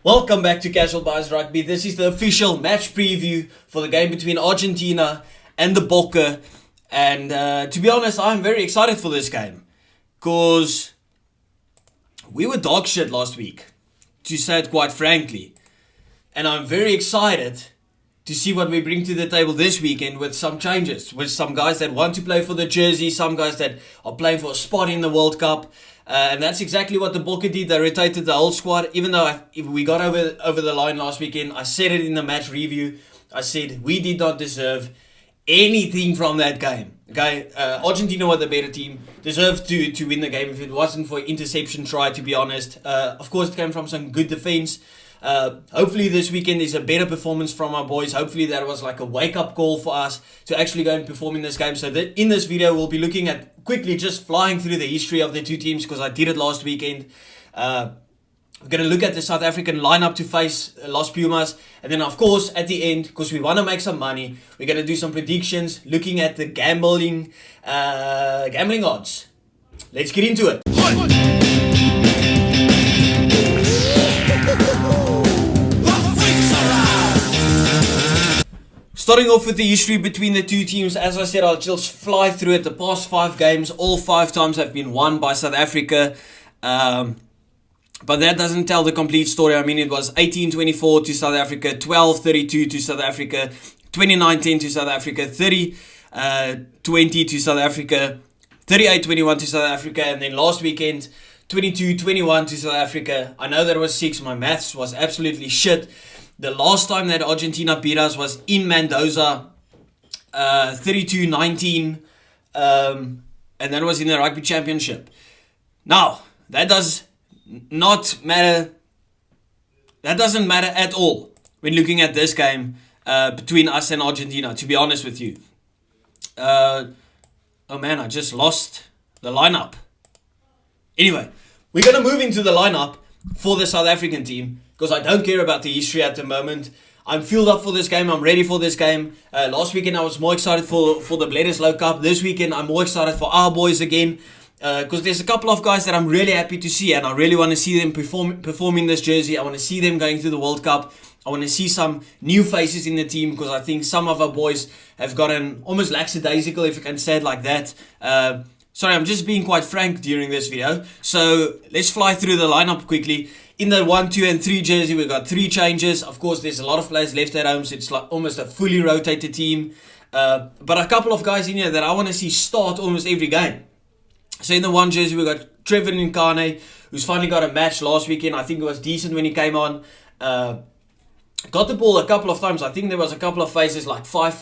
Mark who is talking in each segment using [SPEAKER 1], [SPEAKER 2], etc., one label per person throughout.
[SPEAKER 1] Welcome back to Casual Buys Rugby. This is the official match preview for the game between Argentina and the Bokke. And to be honest, I'm very excited for this game. Because we were dog shit last week, to say it quite frankly. And I'm very excited to see what we bring to the table this weekend with some changes. With some guys that want to play for the jersey, some guys that are playing for a spot in the World Cup. And that's exactly what the Bokke did. They rotated the whole squad. Even though we got over the line last weekend, I said it in the match review. I said we did not deserve anything from that game. Okay, Argentina was the better team. Deserved to win the game if it wasn't for interception try, to be honest. Of course, it came from some good defense. Hopefully this weekend is a better performance from our boys. Hopefully that was like a wake-up call for us to actually go and perform in this game. So that in this video we'll be looking at quickly just flying through the history of the two teams, because I did it last weekend. We're going to look at the South African lineup to face Los Pumas, and then of course at the end, because we want to make some money, we're going to do some predictions looking at the gambling odds. Let's get into it. Starting off with the history between the two teams, as I said, I'll just fly through it. The past 5 games, all 5 times have been won by South Africa. But that doesn't tell the complete story. I mean, it was 18-24 to South Africa, 12-32 to South Africa, 29-10 to South Africa, 30-20 to South Africa, 38-21 to South Africa, and then last weekend, 22-21 to South Africa. I know that was 6. My maths was absolutely shit. The last time that Argentina beat us was in Mendoza, 32-19, and that was in the Rugby Championship. Now, that does not matter. That doesn't matter at all when looking at this game between us and Argentina, to be honest with you. Oh man, I just lost the lineup. Anyway, we're going to move into the lineup for the South African team, because I don't care about the history at the moment. I'm fueled up for this game. I'm ready for this game. Last weekend I was more excited for the Bledisloe Cup. This weekend I'm more excited for our boys again. Because there's a couple of guys that I'm really happy to see, and I really want to see them perform in this jersey. I want to see them going to the World Cup. I want to see some new faces in the team, because I think some of our boys have gotten almost lackadaisical, if you can say it like that. Sorry, I'm just being quite frank during this video. So let's fly through the lineup quickly. In the 1, 2 and 3 jersey, we've got 3 changes. Of course, there's a lot of players left at home, so it's like almost a fully rotated team. But a couple of guys in here that I want to see start almost every game. So in the 1 jersey, we've got Trevor Nkane, who's finally got a match last weekend. I think it was decent when he came on. Got the ball a couple of times. I think there was a couple of phases, like 5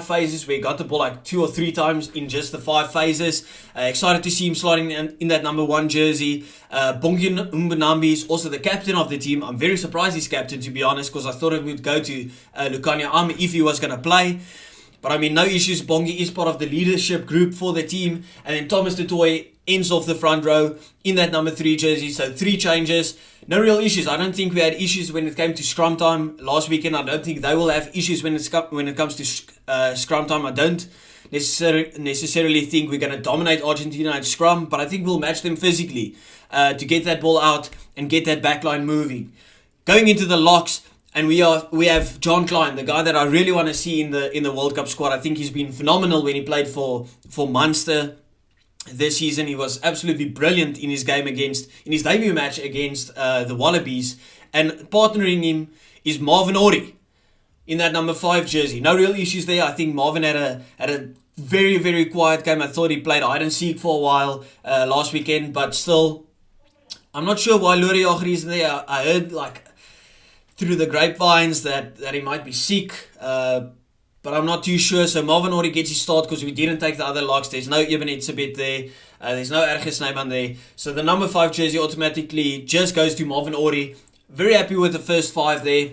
[SPEAKER 1] phases where he got the ball like 2 or 3 times in just the 5 phases. Excited to see him sliding in that number 1 jersey. Bongi Mbonambi is also the captain of the team. I'm very surprised he's captain, to be honest, because I thought it would go to Lukanya Am if he was going to play. But I mean, no issues. Bongi is part of the leadership group for the team. And then Thomas du Toit ends off the front row in that number 3 jersey. So 3 changes. No real issues. I don't think we had issues when it came to scrum time last weekend. I don't think they will have issues when it comes to scrum time. I don't necessarily think we're going to dominate Argentina at scrum, but I think we'll match them physically to get that ball out and get that backline moving. Going into the locks, and we have John Klein, the guy that I really want to see in the World Cup squad. I think he's been phenomenal when he played for Munster this season. He was absolutely brilliant in his debut match against the Wallabies. And partnering him is Marvin Orie in that number 5 jersey. No real issues there. I think Marvin had a very, very quiet game. I thought he played hide and seek for a while last weekend, but still, I'm not sure why Luri Ogri isn't there. I heard like through the grapevines that he might be sick, but I'm not too sure. So Marvin Orie gets his start because we didn't take the other locks. There's no Ibn Itzebet there. There's no Erge Snyman there. So the number 5 jersey automatically just goes to Marvin Orie. Very happy with the first 5 there.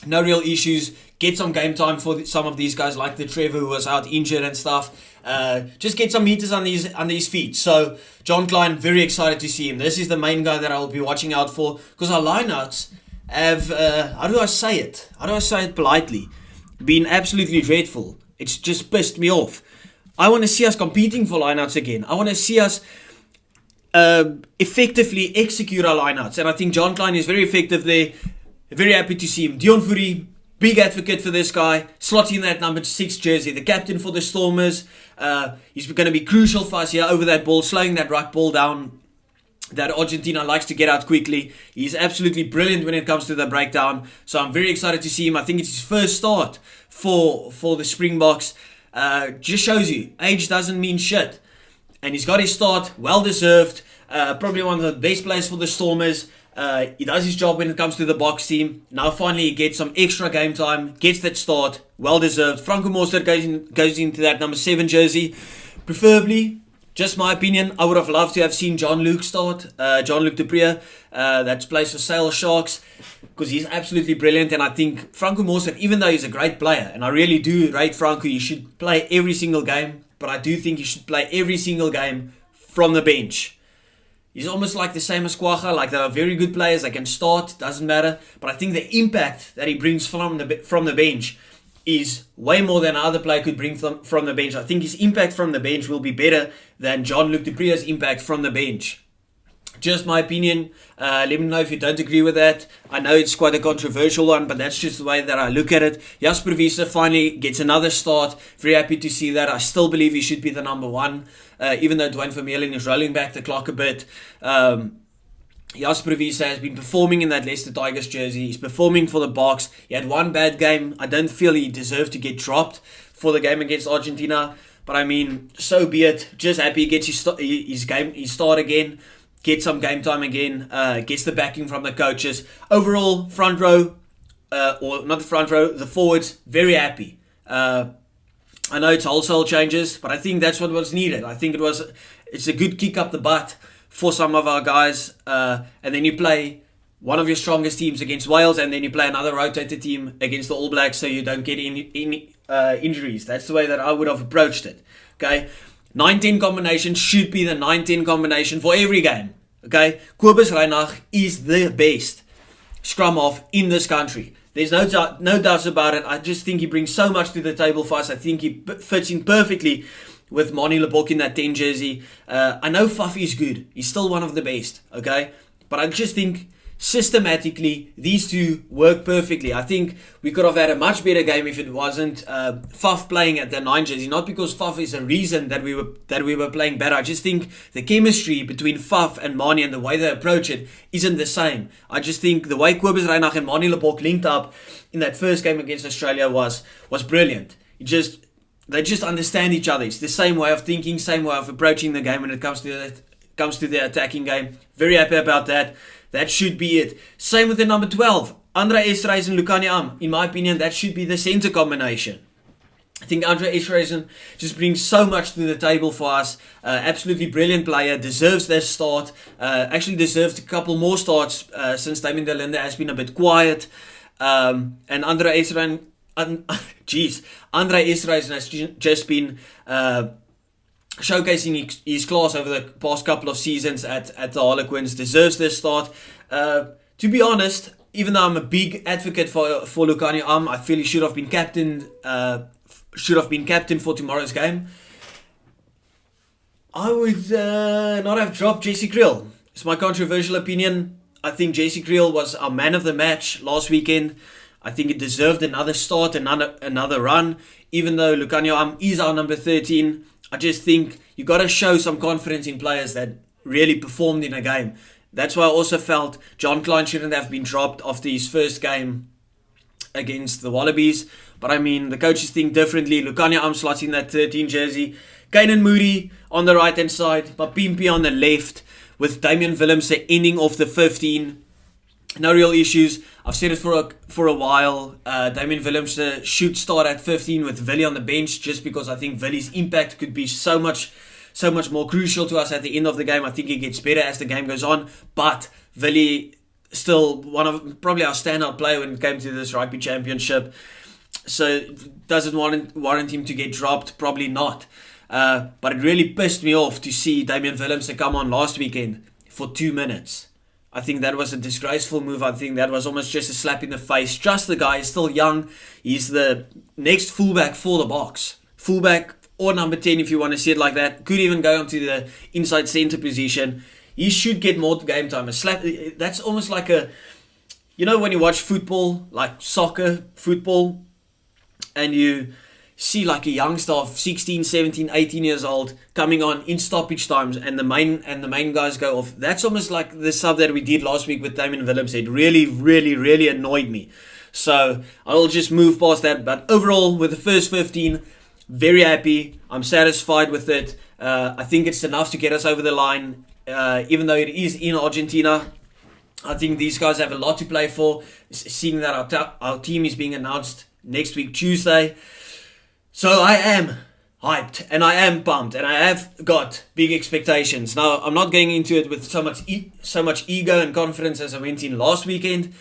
[SPEAKER 1] No real issues. Get some game time for some of these guys, like the Trevor who was out injured and stuff. Just get some meters on these feet. So John Klein, very excited to see him. This is the main guy that I'll be watching out for, because our lineouts have, how do I say it politely, been absolutely dreadful. It's just pissed me off. I want to see us competing for lineouts again. I want to see us effectively execute our lineouts. And I think John Klein is very effective there. Very happy to see him. Dion Fourie, big advocate for this guy, slotting that number 6 jersey, the captain for the Stormers. He's going to be crucial for us here over that ball, slowing that ruck ball down that Argentina likes to get out quickly. He's absolutely brilliant when it comes to the breakdown. So I'm very excited to see him. I think it's his first start for the Springboks. Just shows you, age doesn't mean shit. And he's got his start, well deserved. Probably one of the best players for the Stormers. He does his job when it comes to the box team. Now finally he gets some extra game time, gets that start, well deserved. Franco Mostert goes into that number 7 jersey. Preferably, just my opinion, I would have loved to have seen Jean-Luc start. Jean-Luc Dupree, that plays for Sale Sharks, because he's absolutely brilliant. And I think Franco Mostert, even though he's a great player, and I really do rate Franco, he should play every single game. But I do think he should play every single game from the bench. He's almost like the same as Quagga, like they are very good players, they can start, doesn't matter. But I think the impact that he brings from the bench is way more than other player could bring from the bench. I think his impact from the bench will be better than Jean-Luc Dupree's impact from the bench. Just my opinion. Let me know if you don't agree with that. I know it's quite a controversial one, but that's just the way that I look at it. Jasper Wiese finally gets another start. Very happy to see that. I still believe he should be the number 1, even though Dwayne Vermeulen is rolling back the clock a bit. Jasper Wiese has been performing in that Leicester Tigers jersey. He's performing for the Boks. He had one bad game. I don't feel he deserved to get dropped for the game against Argentina. But I mean, so be it. Just happy he gets his start again. Gets some game time again. Gets the backing from the coaches. Overall, front row, or not the front row, the forwards, very happy. I know it's wholesale changes, but I think that's what was needed. I think it's a good kick up the butt for some of our guys, and then you play one of your strongest teams against Wales, and then you play another rotated team against the All Blacks, so you don't get any injuries. That's the way that I would have approached it. Okay, 9-10 combination should be the 9-10 combination for every game. Okay, Kobus Reinach is the best scrum half in this country. There's no doubts about it. I just think he brings so much to the table for us. I think he fits in perfectly with Manie Lebok in that 10 jersey. I know Fafi is good. He's still one of the best, okay? But I just think systematically these two work perfectly. I think we could have had a much better game if it wasn't Faf playing at the 9 jersey. Not because Faf is a reason that we were playing better. I just think the chemistry between Faf and Manie and the way they approach it isn't the same. I just think the way Kobus Reinach and Manie Lebok linked up in that first game against Australia was brilliant. They just understand each other. It's the same way of thinking, same way of approaching the game when it comes to the attacking game. Very happy about that. That should be it. Same with the number 12. Andre Esterhuizen and Lukhanyo Am. In my opinion, that should be the center combination. I think Andre Esterhuizen just brings so much to the table for us. Absolutely brilliant player. Deserves their start. Actually deserves a couple more starts since Damien de Linde has been a bit quiet. And Andre Esterhuizen has just been showcasing his class over the past couple of seasons at the Harlequins. Deserves this start. To be honest, even though I'm a big advocate for Lukhanyo Am, I feel he should have been captain for tomorrow's game. I would not have dropped Jesse Kriel. It's my controversial opinion. I think Jesse Kriel was our man of the match last weekend. I think it deserved another start, another run. Even though Lukhanyo Am is our number 13, I just think you got to show some confidence in players that really performed in a game. That's why I also felt John Klein shouldn't have been dropped after his first game against the Wallabies. But I mean, the coaches think differently. Lukhanyo Am slots in that 13 jersey. Kainan Moody on the right hand side. Mapimpi on the left. With Damian Willemse ending off the 15. No real issues. I've said it for a while. Damian Willemse should start at 15 with Willie on the bench, just because I think Willie's impact could be so much more crucial to us at the end of the game. I think he gets better as the game goes on. But Willie still one of probably our standout player when it came to this rugby championship. So doesn't warrant him to get dropped? Probably not. But it really pissed me off to see Damian Willemse come on last weekend for 2 minutes. I think that was a disgraceful move. I think that was almost just a slap in the face. Just the guy is still young. He's the next fullback for the Boks. Fullback or number 10 if you want to see it like that. Could even go onto the inside centre position. he should get more game time. That's almost like a, you know, when you watch football, like soccer, football, and you see like a youngster of 16, 17, 18 years old coming on in stoppage times, and the main guys go off. That's almost like the sub that we did last week with Damien Willems. It really, really, really annoyed me. So I'll just move past that. But overall, with the first 15, very happy. I'm satisfied with it. I think it's enough to get us over the line, even though it is in Argentina. I think these guys have a lot to play for, seeing that our team is being announced next week, Tuesday. So I am hyped, and I am pumped, and I have got big expectations. Now, I'm not going into it with so much ego and confidence as I went in last weekend,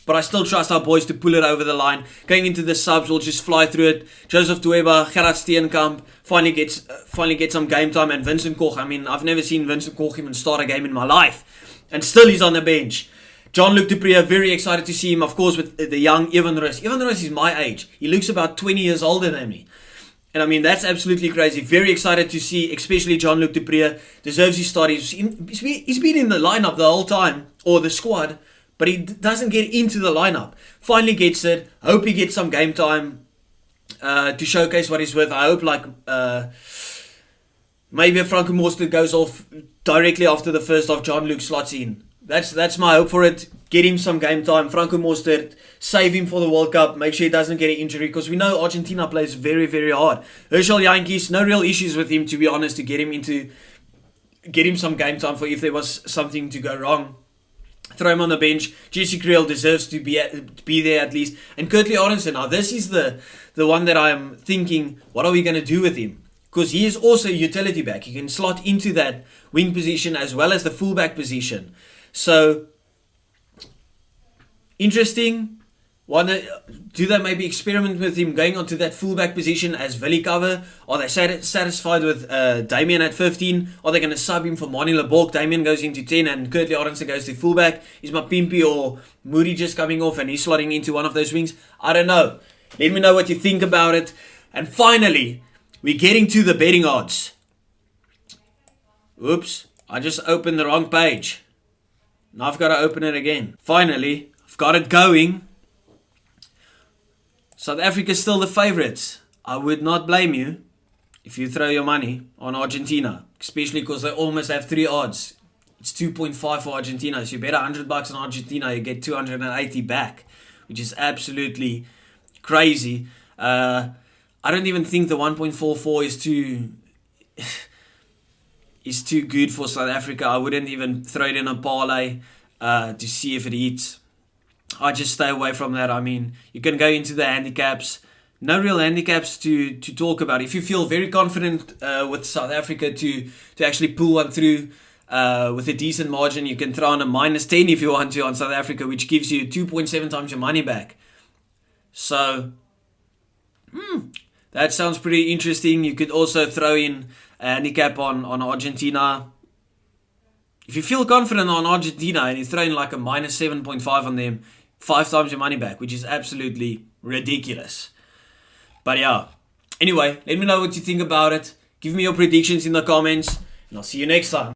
[SPEAKER 1] but I still trust our boys to pull it over the line. Going into the subs, we'll just fly through it. Joseph Tueba, Gerard Steenkamp finally get some game time, and Vincent Koch. I mean, I've never seen Vincent Koch even start a game in my life, and still he's on the bench. Jean-Luc Dupree, very excited to see him, of course, with the young Evan Roos. Evan Roos is my age. He looks about 20 years older than me. And I mean, that's absolutely crazy. Very excited to see, especially Jean-Luc Dupree. Deserves his start. He's been in the lineup the whole time, or the squad, but he doesn't get into the lineup. Finally gets it. Hope he gets some game time to showcase what he's worth. I hope maybe a Franco Mostert goes off directly after the first half. Jean-Luc slots in. That's my hope for it. Get him some game time. Franco Mostert, save him for the World Cup. Make sure he doesn't get an injury, because we know Argentina plays very, very hard. Herschel Jantjies, no real issues with him, to be honest, to get him some game time for if there was something to go wrong. Throw him on the bench. Jesse Creel deserves to be there at least. And Kurtley Arendse, now this is the one that I'm thinking, what are we going to do with him? Because he is also a utility back. He can slot into that wing position as well as the fullback position. So, interesting. Do they maybe experiment with him going onto that fullback position as Vili cover? Are they satisfied with Damien at 15? Are they going to sub him for Mani Leborg? Damien goes into 10 and Kurtley Arendse goes to fullback. Is Mapimpi or Moody just coming off and he's slotting into one of those wings? I don't know. Let me know what you think about it. And finally, we're getting to the betting odds. Oops, I just opened the wrong page. Now I've got to open it again. Finally, I've got it going. South Africa's still the favourites. I would not blame you if you throw your money on Argentina, especially because they almost have 3 odds. It's 2.5 for Argentina. So you bet $100 on Argentina, you get 280 back, which is absolutely crazy. I don't even think the 1.44 is too good for South Africa. I wouldn't even throw it in a parlay to see if it hits. I just stay away from that. I mean, you can go into the handicaps. No real handicaps to talk about. If you feel very confident with South Africa to actually pull one through with a decent margin, you can throw on a -10 if you want to on South Africa, which gives you 2.7 times your money back. So, that sounds pretty interesting. You could also throw in a handicap on Argentina. If you feel confident on Argentina and you throw in like a -7.5 on them, 5 times your money back, which is absolutely ridiculous. But yeah, anyway, let me know what you think about it. Give me your predictions in the comments, and I'll see you next time.